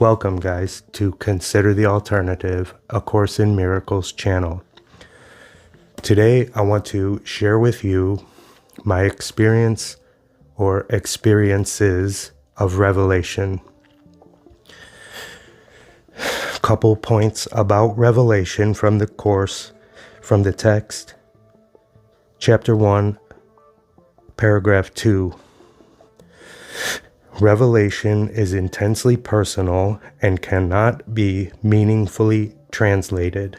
Welcome, guys, to Consider the Alternative, A Course in Miracles channel. Today, I want to share with you my experience or experiences of revelation. A couple points about revelation from the course, from the text. Chapter 1, paragraph 2. Revelation is intensely personal and cannot be meaningfully translated.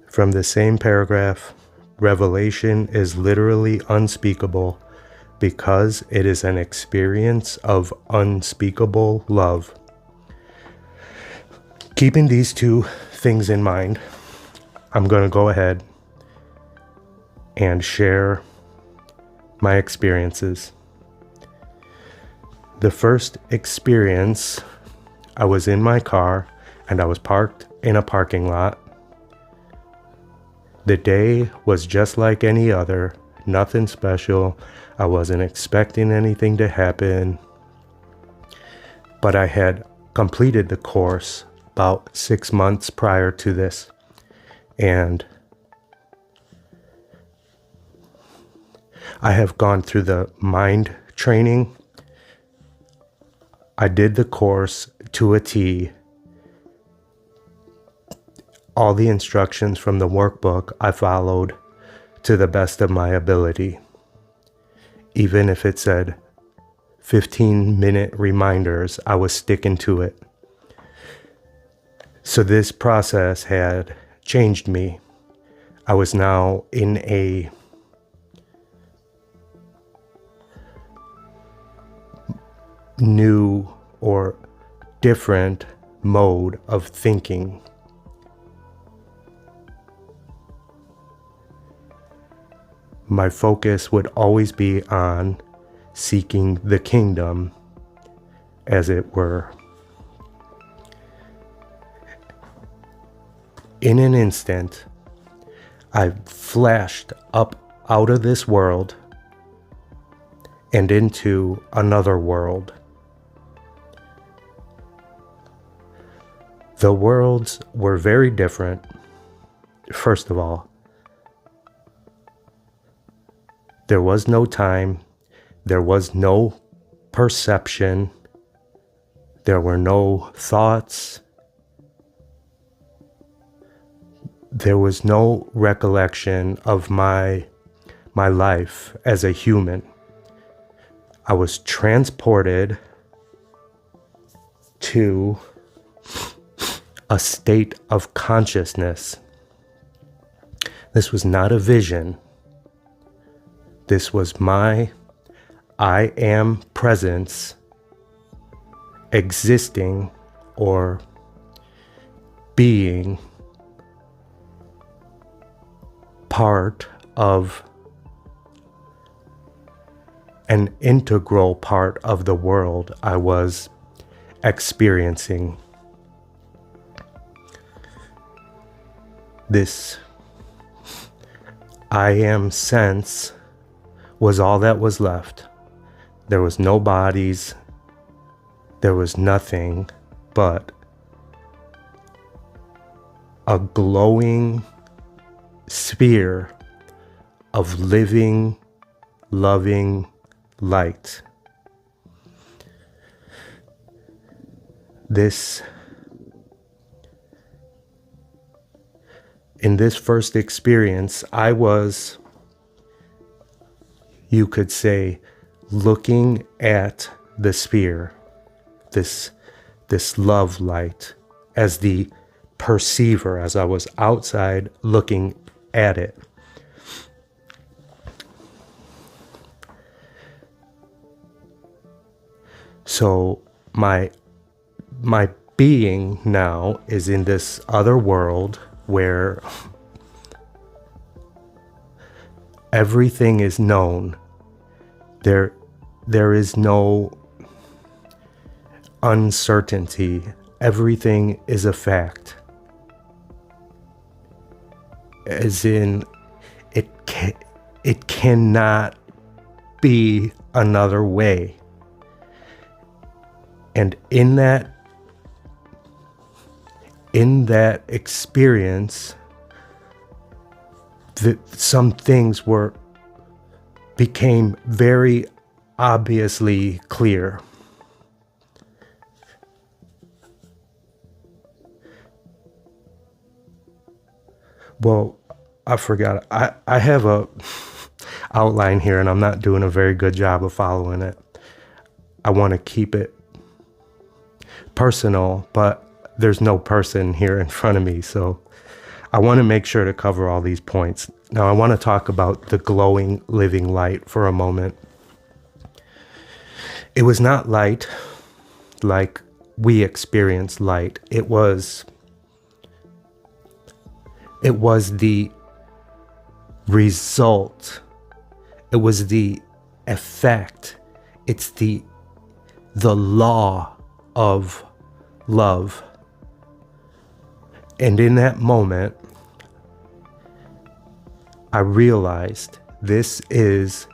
From the same paragraph, revelation is literally unspeakable because it is an experience of unspeakable love. Keeping these two things in mind, I'm going to go ahead and share my experiences. The first experience, I was in my car and I was parked in a parking lot. The day was just like any other, nothing special. I wasn't expecting anything to happen, but I had completed the course about 6 months prior to this, and I have gone through the mind training. I did the course to a T. All the instructions from the workbook I followed to the best of my ability. Even if it said 15-minute reminders, I was sticking to it. So this process had changed me. I was now in a new or different mode of thinking. My focus would always be on seeking the kingdom, as it were. In an instant, I flashed up out of this world and into another world. The worlds were very different. First of all, there was no time, there was no perception, there were no thoughts, there was no recollection of my life as a human. I was transported to a state of consciousness. This was not a vision. This was my I am presence existing or being part of an integral part of the world I was experiencing. This I am sense was all that was left. There was no bodies, there was nothing but a glowing sphere of living, loving light. In this first experience, I was, you could say, looking at the sphere, this love light, as the perceiver, as I was outside looking at it. So my being now is in this other world where everything is known. There is no uncertainty. Everything is a fact. As in, it cannot be another way. And in that experience, some things became very obviously clear. Well, I forgot. I have a outline here, and I'm not doing a very good job of following it. I want to keep it personal, but there's no person here in front of me, so I want to make sure to cover all these points. Now, I want to talk about the glowing living light for a moment. It was not light like we experience light. It was the result. It was the effect. It's the law of love. And in that moment, I realized this is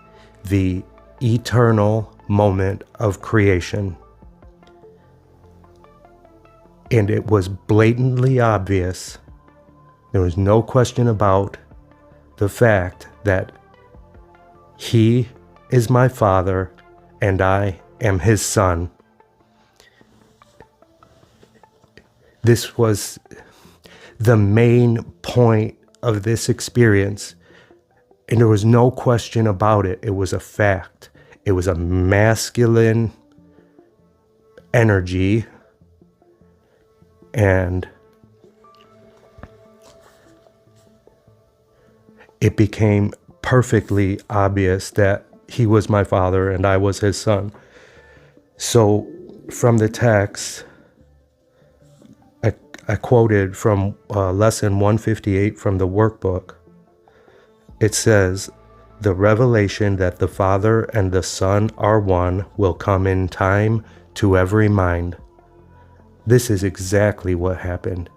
the eternal moment of creation. And it was blatantly obvious. There was no question about the fact that He is my Father and I am His Son. This was the main point of this experience, and there was no question about it. It was a fact. It was a masculine energy, and it became perfectly obvious that He was my Father and I was His Son. So from the text, I quoted from lesson 158 from the workbook. It says, "The revelation that the Father and the Son are one will come in time to every mind." This is exactly what happened.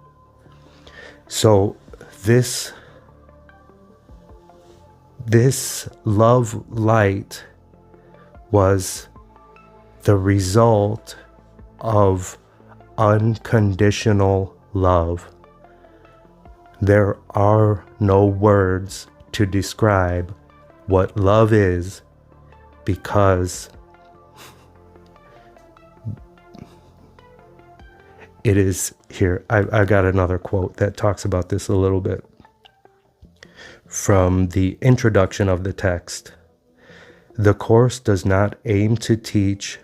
So this love light was the result of unconditional love. There are no words to describe what love is, because it is here. I got another quote that talks about this a little bit from the introduction of the text. The course does not aim to teach,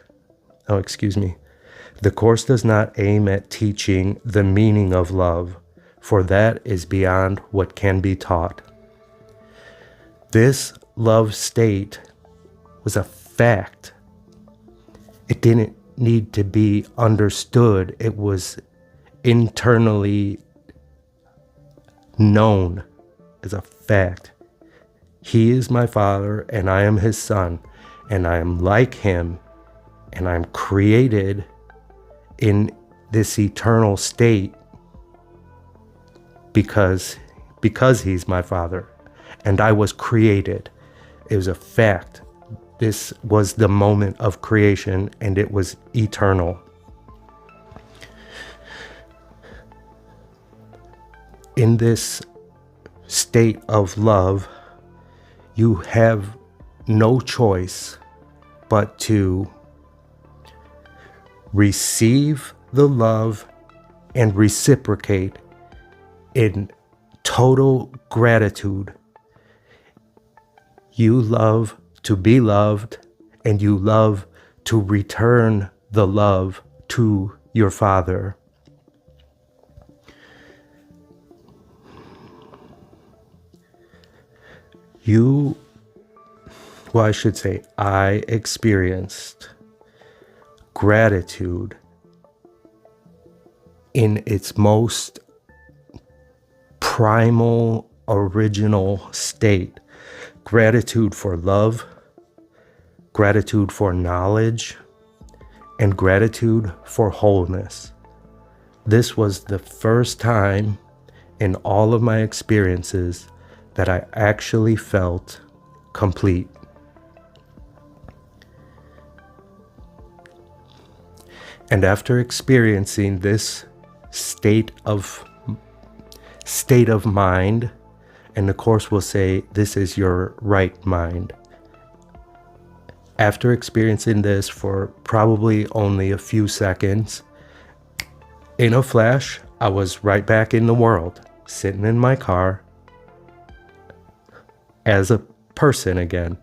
the course does not aim at teaching the meaning of love, for that is beyond what can be taught. This love state was a fact. It didn't need to be understood. It was internally known as a fact. He is my Father and I am His Son, and I am like Him, and I'm created in this eternal state because He's my Father and I was created. It was a fact. This was the moment of creation, and it was eternal. In this state of love, you have no choice but to receive the love and reciprocate in total gratitude. You love to be loved, and you love to return the love to your Father. I experienced gratitude in its most primal, original state. Gratitude for love, gratitude for knowledge, and gratitude for wholeness. This was the first time in all of my experiences that I actually felt complete. And after experiencing this state of mind, and the Course will say this is your right mind. After experiencing this for probably only a few seconds, in a flash, I was right back in the world, sitting in my car as a person again.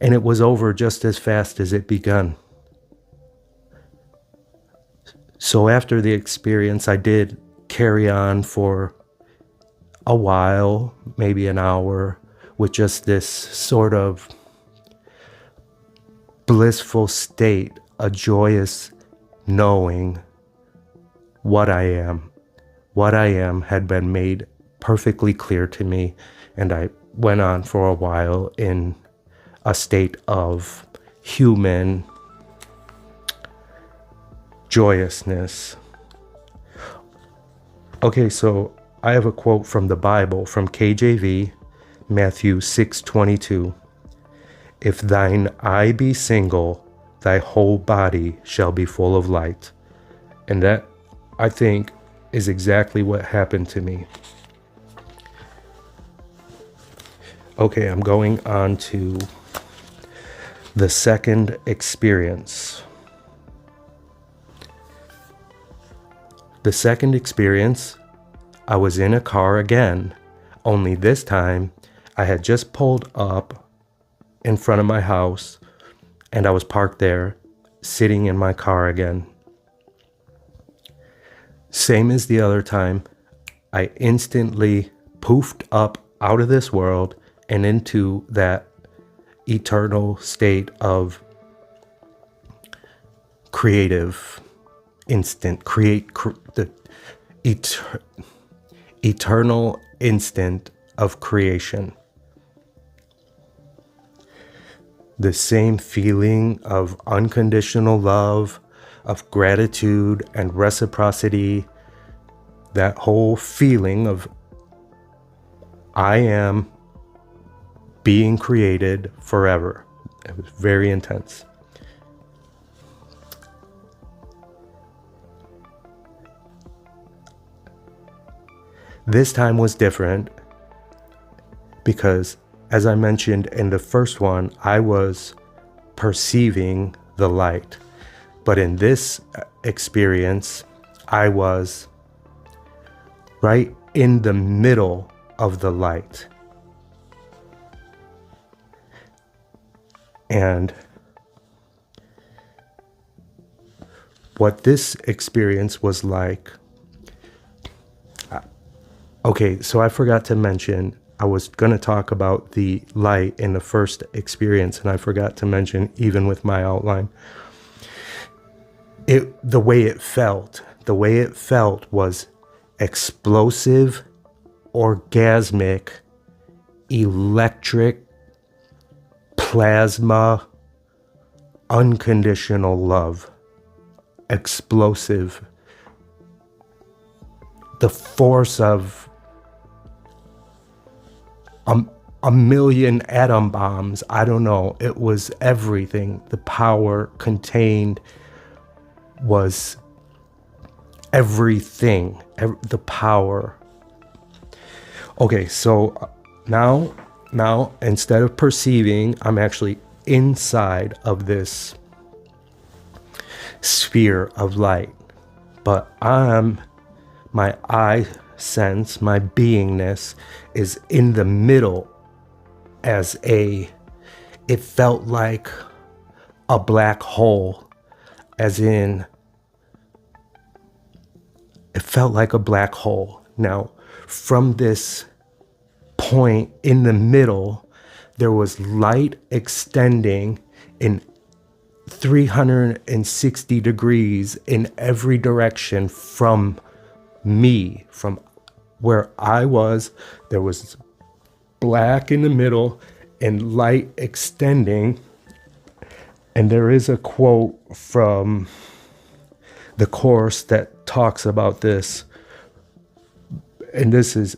And it was over just as fast as it begun. So after the experience, I did carry on for a while, maybe an hour, with just this sort of blissful state, a joyous knowing what I am. What I am had been made perfectly clear to me, and I went on for a while in a state of human joyousness. Okay, so I have a quote from the Bible, from KJV, Matthew 6:22. If thine eye be single, thy whole body shall be full of light. And that, I think, is exactly what happened to me. Okay, I'm going on to the second experience. The second experience, I was in a car again, only this time I had just pulled up in front of my house and I was parked there, sitting in my car again. Same as the other time, I instantly poofed up out of this world and into that eternal state of creative instant, the eternal instant of creation. The same feeling of unconditional love, of gratitude and reciprocity, that whole feeling of I am being created forever. It was very intense. This time was different because, as I mentioned in the first one, I was perceiving the light. But in this experience, I was right in the middle of the light. And what this experience was like, okay, so I forgot to mention, I was going to talk about the light in the first experience, and I forgot to mention, even with my outline, the way it felt was explosive, orgasmic, electric, plasma, unconditional love. Explosive. The force of a million atom bombs. I don't know. It was everything. The power contained was everything. The power. Okay, so now instead of perceiving, I'm actually inside of this sphere of light. But my eye sense, my beingness is in the middle it felt like a black hole, as in, it felt like a black hole. Now, from this point in the middle, there was light extending in 360 degrees in every direction from me, from where I was. There was black in the middle and light extending. And there is a quote from the Course that talks about this. And this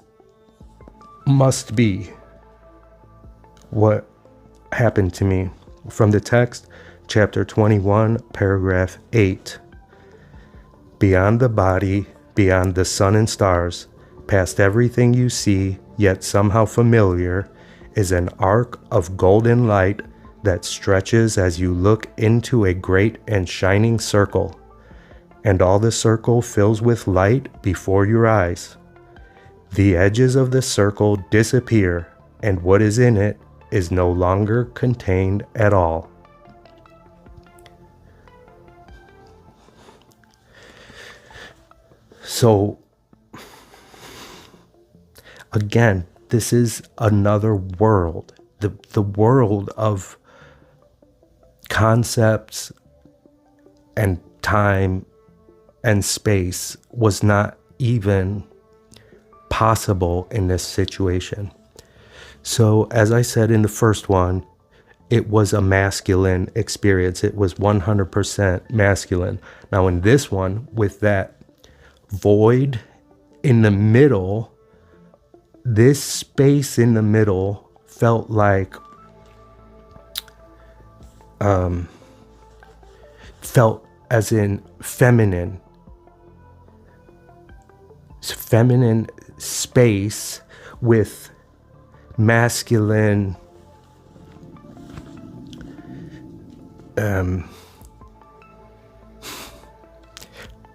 must be what happened to me. from the text, chapter 21, paragraph 8. Beyond the body, beyond the sun and stars, past everything you see, yet somehow familiar, is an arc of golden light that stretches as you look into a great and shining circle, and all the circle fills with light before your eyes. The edges of the circle disappear, and what is in it is no longer contained at all. So, again, this is another world. The world of concepts and time and space was not even possible in this situation. So, as I said in the first one, it was a masculine experience. It was 100% masculine. Now, in this one, with that void in the middle, this space in the middle felt like felt as in feminine space with masculine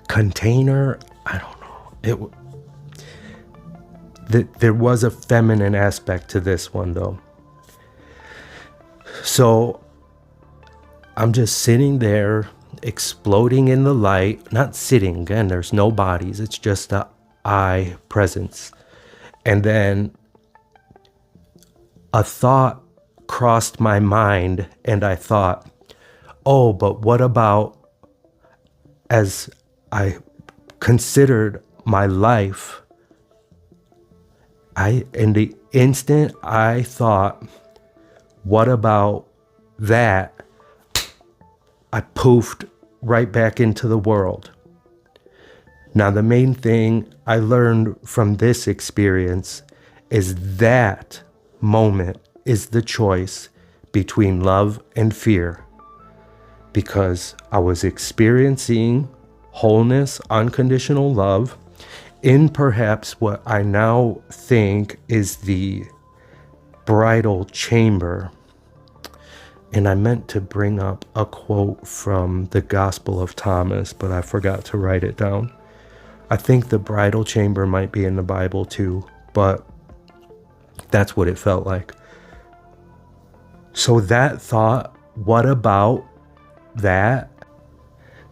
container. I don't know. There was a feminine aspect to this one, though. So I'm just sitting there, exploding in the light. Not sitting, again, there's no bodies. It's just the I presence. And then a thought crossed my mind, and I thought, oh, but what about, as I considered my life, in the instant I thought, what about that? I poofed right back into the world. Now, the main thing I learned from this experience is that moment is the choice between love and fear, because I was experiencing wholeness, unconditional love, in perhaps what I now think is the bridal chamber. And I meant to bring up a quote from the Gospel of Thomas, but I forgot to write it down. I think the bridal chamber might be in the Bible too, but that's what it felt like. So that thought, what about that?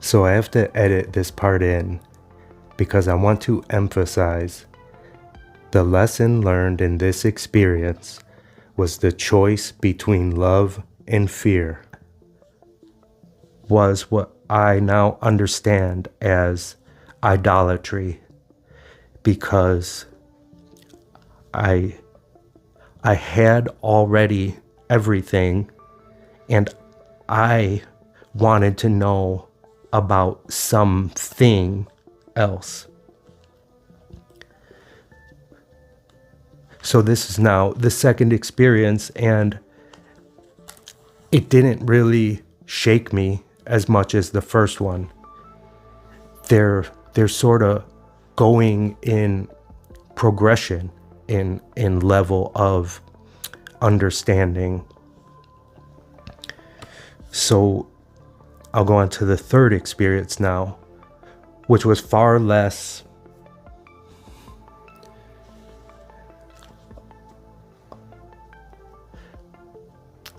So I have to edit this part in, because I want to emphasize the lesson learned in this experience was the choice between love and fear, was what I now understand as idolatry, because I had already everything, and I wanted to know about something else. So this is now the second experience, and it didn't really shake me as much as the first one. They're sort of going in progression in level of understanding. So I'll go on to the third experience now, which was far less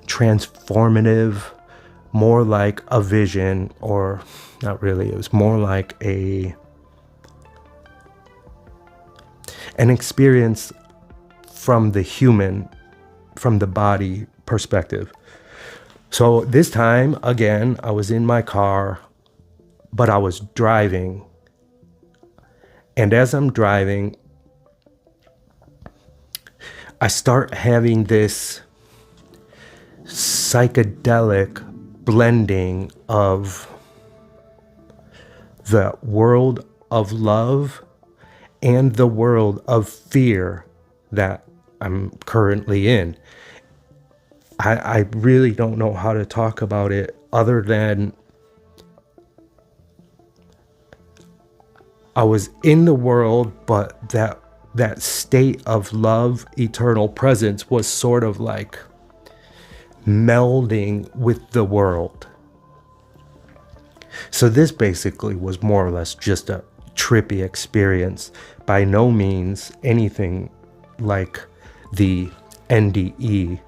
transformative, more like a vision, or not really, it was more like an experience from the human, from the body perspective. So this time, again, I was in my car, but I was driving. And as I'm driving, I start having this psychedelic blending of the world of love and the world of fear that I'm currently in. I really don't know how to talk about it other than I was in the world, but that state of love, eternal presence was sort of like melding with the world. So this basically was more or less just a trippy experience. By no means anything like the NDE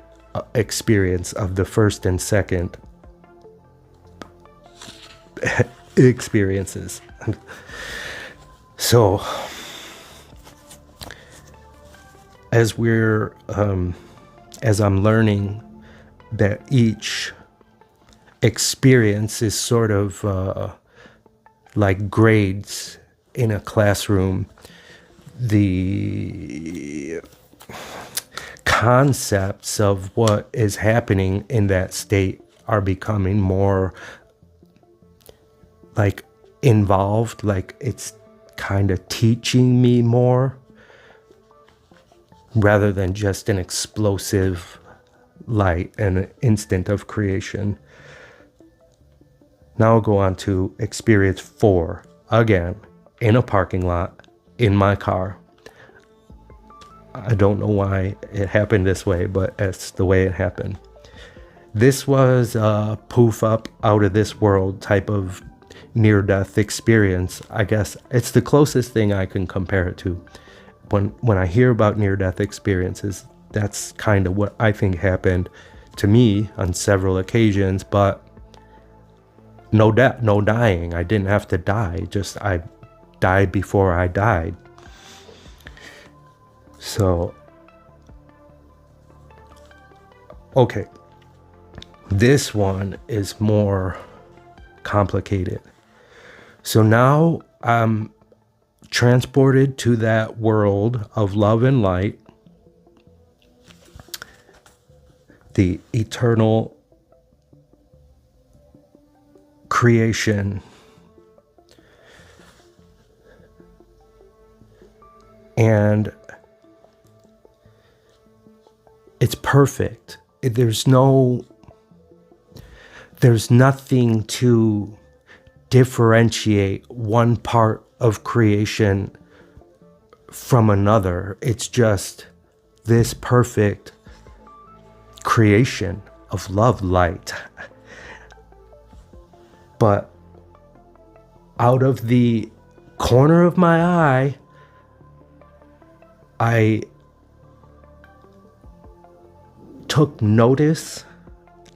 experience of the first and second experiences. So as I'm learning that each experience is sort of like grades in a classroom, the concepts of what is happening in that state are becoming more like involved, like it's kind of teaching me more rather than just an explosive light and an instant of creation. Now I'll go on to experience 4, again, in a parking lot, in my car. I don't know why it happened this way, but it's the way it happened. This was a poof up out of this world type of near-death experience. I guess it's the closest thing I can compare it to. When I hear about near-death experiences, that's kind of what I think happened to me on several occasions, but no death, no dying. I didn't have to die, just I died before I died. So, okay, this one is more complicated. So now I'm transported to that world of love and light, the eternal creation, and it's perfect. There's nothing to differentiate one part of creation from another. It's just this perfect creation of love, light. But out of the corner of my eye, I took notice,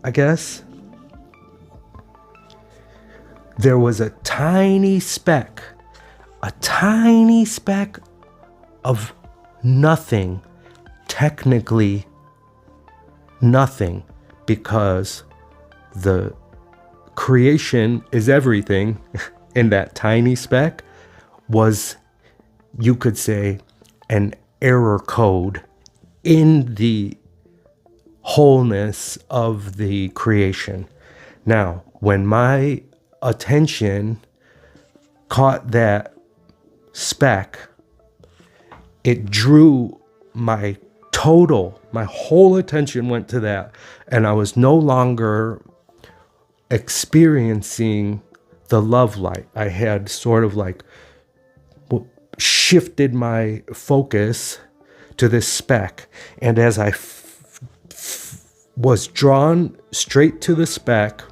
I guess. There was a tiny speck of nothing, technically nothing, because the creation is everything, and that tiny speck was, you could say, an error code in the wholeness of the creation. Now, when my attention caught that speck, it drew my whole attention went to that, and I was no longer experiencing the love light. I had sort of like shifted my focus to this speck, and as I was drawn straight to the speck,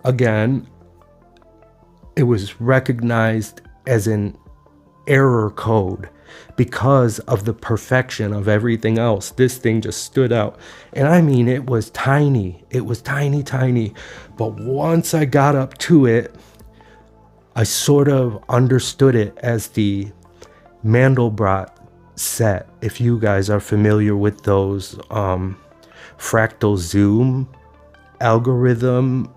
again, it was recognized as an error code because of the perfection of everything else. This thing just stood out. And I mean, it was tiny. It was tiny, tiny. But once I got up to it, I sort of understood it as the Mandelbrot set. If you guys are familiar with those fractal zoom algorithm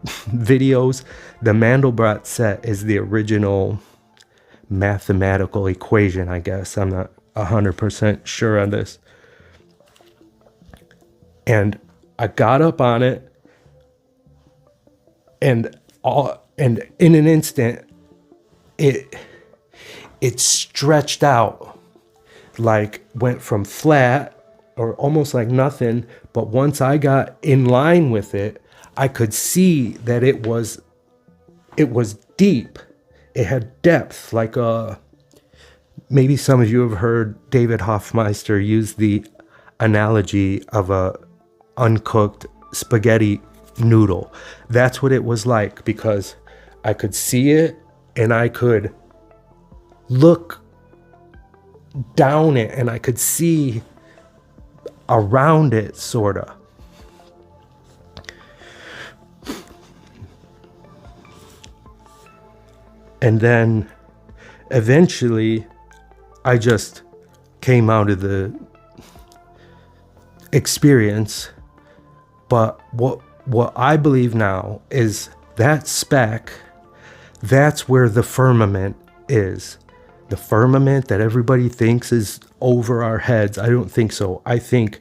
videos, the Mandelbrot set is the original mathematical equation, I guess. I'm not 100% sure on this. And I got up on it, and in an instant, it stretched out like went from flat or almost like nothing, but once I got in line with it, I could see that it was deep. It had depth, like maybe some of you have heard David Hoffmeister use the analogy of a uncooked spaghetti noodle. That's what it was like, because I could see it and I could look down it and I could see around it, sorta. And then eventually I just came out of the experience. But what I believe now is that speck, that's where the firmament is. The firmament that everybody thinks is over our heads. I don't think so. I think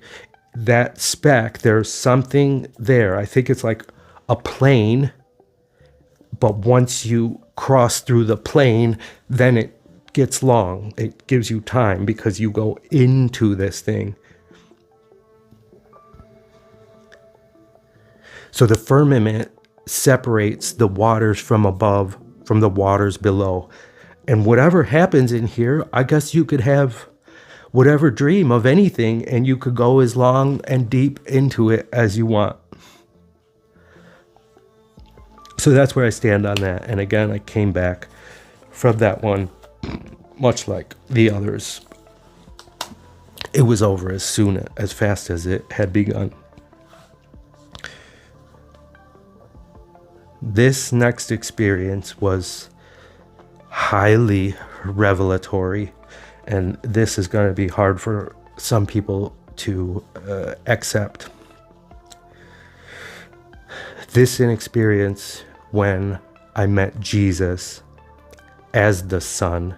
that speck, there's something there. I think it's like a plane, but once you cross through the plane, then it gets long. It gives you time because you go into this thing. So the firmament separates the waters from above from the waters below. And whatever happens in here, I guess you could have whatever dream of anything and you could go as long and deep into it as you want. So that's where I stand on that. And again, I came back from that one, much like the others. It was over as fast as it had begun. This next experience was highly revelatory, and this is going to be hard for some people to accept. This an experience when I met Jesus as the Son.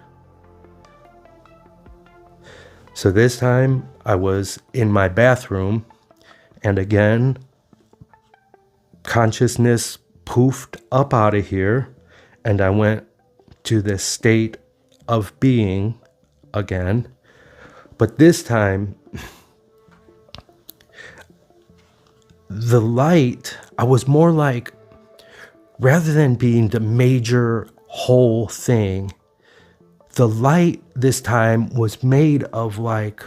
So this time I was in my bathroom, and again, consciousness poofed up out of here, and I went to this state of being again. But this time, the light, I was more like, rather than being the major whole thing, the light this time was made of like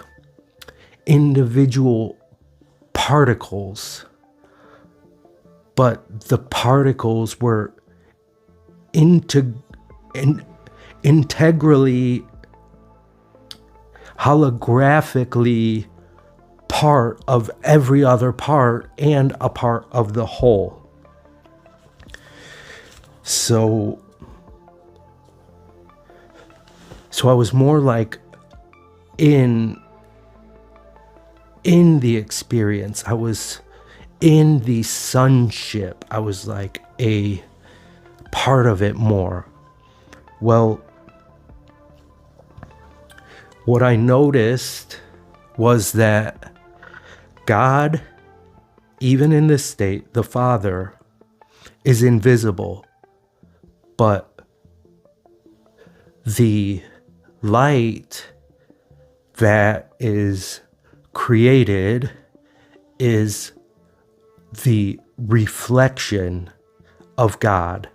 individual particles. But the particles were integrally, holographically part of every other part and a part of the whole. So I was more like in the experience. I was in the sonship. I was like a part of it more. Well, what I noticed was that God, even in this state, the Father, is invisible, but the light that is created is the reflection of God.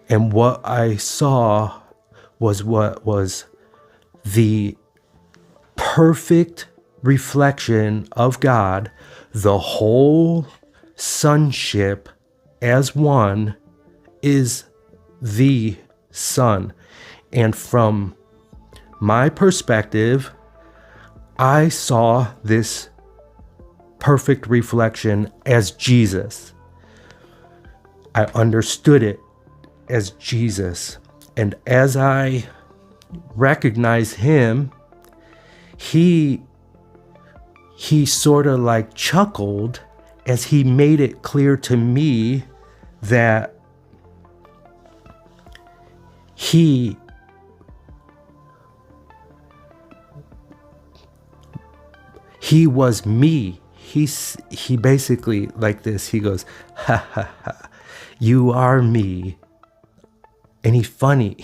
And what I saw was what was the perfect reflection of God. The whole sonship as one is the Son. And from my perspective, I saw this perfect reflection as Jesus. I understood it as Jesus. And as I recognized him, he sort of like chuckled as he made it clear to me that he was me. He basically like this, he goes, ha ha ha, you are me. And he's funny.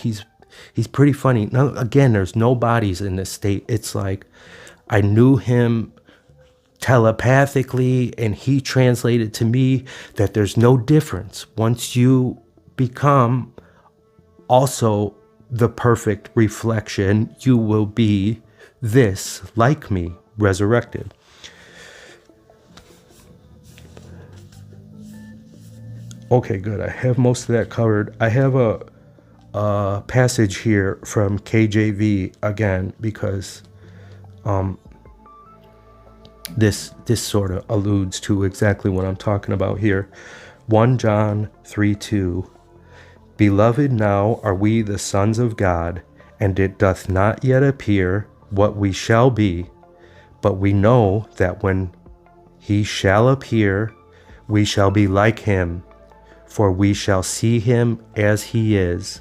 he's pretty funny. Now, again, there's no bodies in this state. It's like I knew him telepathically, and he translated to me that there's no difference. Once you become also the perfect reflection, you will be this, like me, resurrected. Okay, good. I have most of that covered. I have a passage here from KJV again, because this sort of alludes to exactly what I'm talking about here. 1 John 3:2. Beloved, now are we the sons of God, and it doth not yet appear what we shall be, but we know that when he shall appear, we shall be like him, for we shall see him as he is.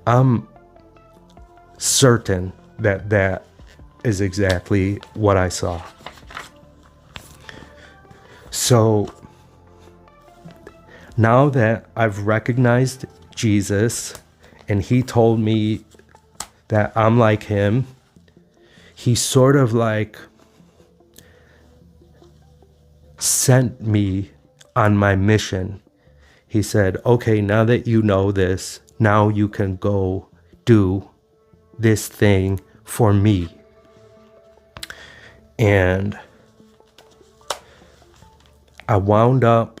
I'm certain that that is exactly what I saw. So now that I've recognized Jesus and he told me that I'm like him, he sort of like sent me on my mission. He said, okay, now that you know this, now you can go do this thing for me. And I wound up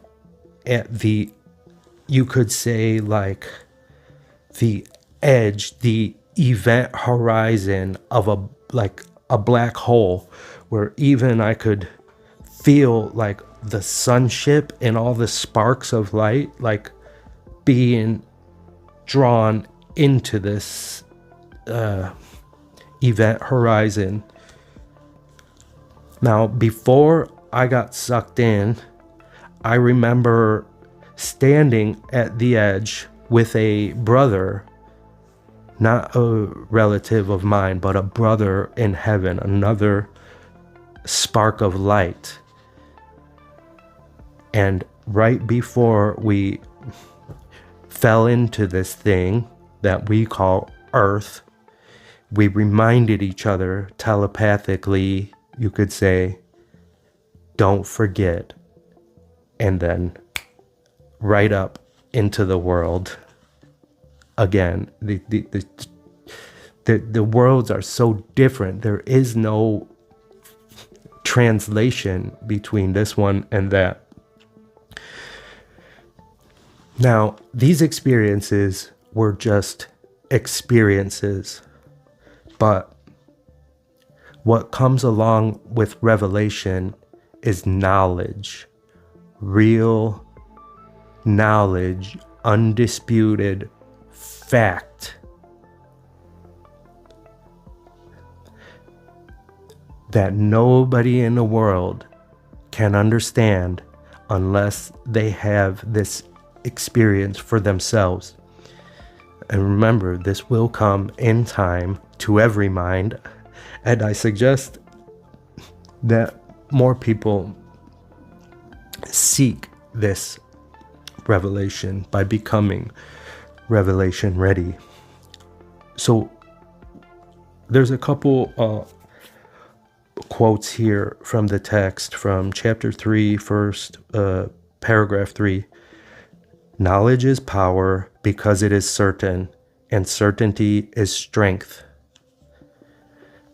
at the, you could say, like the edge, the event horizon of a black hole, where even I could feel like the sunship and all the sparks of light like being drawn into this event horizon. Now, before I got sucked in, I remember standing at the edge with a brother, not a relative of mine, but a brother in heaven, another spark of light. And right before we fell into this thing that we call Earth, we reminded each other telepathically, you could say, don't forget. And then right up into the world again. The worlds are so different. There is no translation between this one and that. Now, these experiences were just experiences, but what comes along with revelation is knowledge, real knowledge, undisputed fact that nobody in the world can understand unless they have this experience for themselves. And remember, this will come in time to every mind, and I suggest that more people seek this revelation by becoming revelation ready. So there's a couple quotes here from the text from chapter 3, paragraph 3. Knowledge is power because it is certain, and certainty is strength.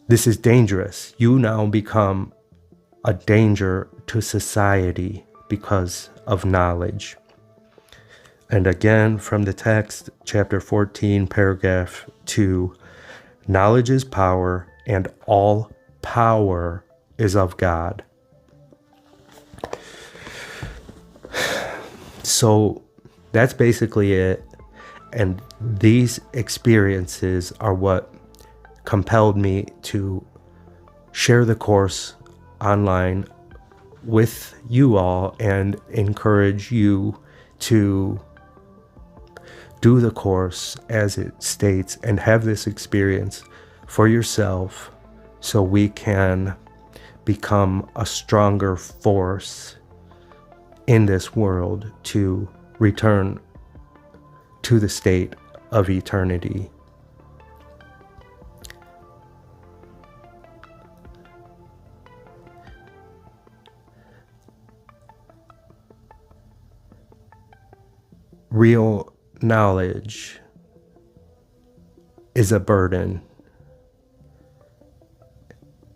This is dangerous. You now become a danger to society because of knowledge. And again, from the text, chapter 14, paragraph 2, knowledge is power, and all power is of God. So that's basically it. And these experiences are what compelled me to share the course online with you all and encourage you to do the course as it states and have this experience for yourself, so we can become a stronger force in this world to return to the state of eternity real knowledge is a burden,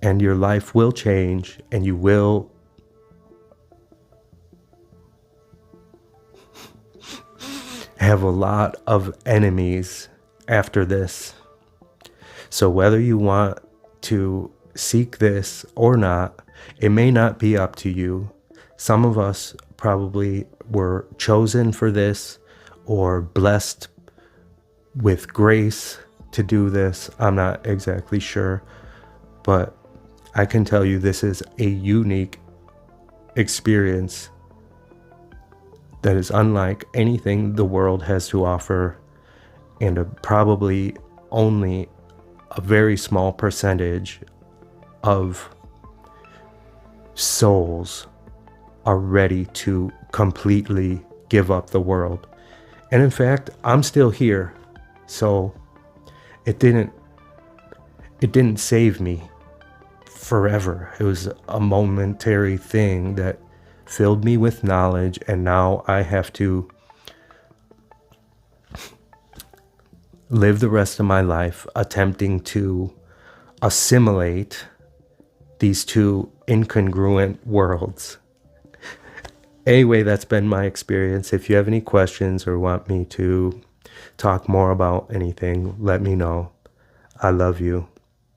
and your life will change, and you will have a lot of enemies after this. So whether you want to seek this or not, it may not be up to you. Some of us probably were chosen for this or blessed with grace to do this. I'm not exactly sure, but I can tell you this is a unique experience that is unlike anything the world has to offer, and probably only a very small percentage of souls are ready to completely give up the world. And in fact, I'm still here, so it didn't save me forever. It was a momentary thing that filled me with knowledge, and now I have to live the rest of my life attempting to assimilate these two incongruent worlds. Anyway, that's been my experience. If you have any questions or want me to talk more about anything, let me know. I love you.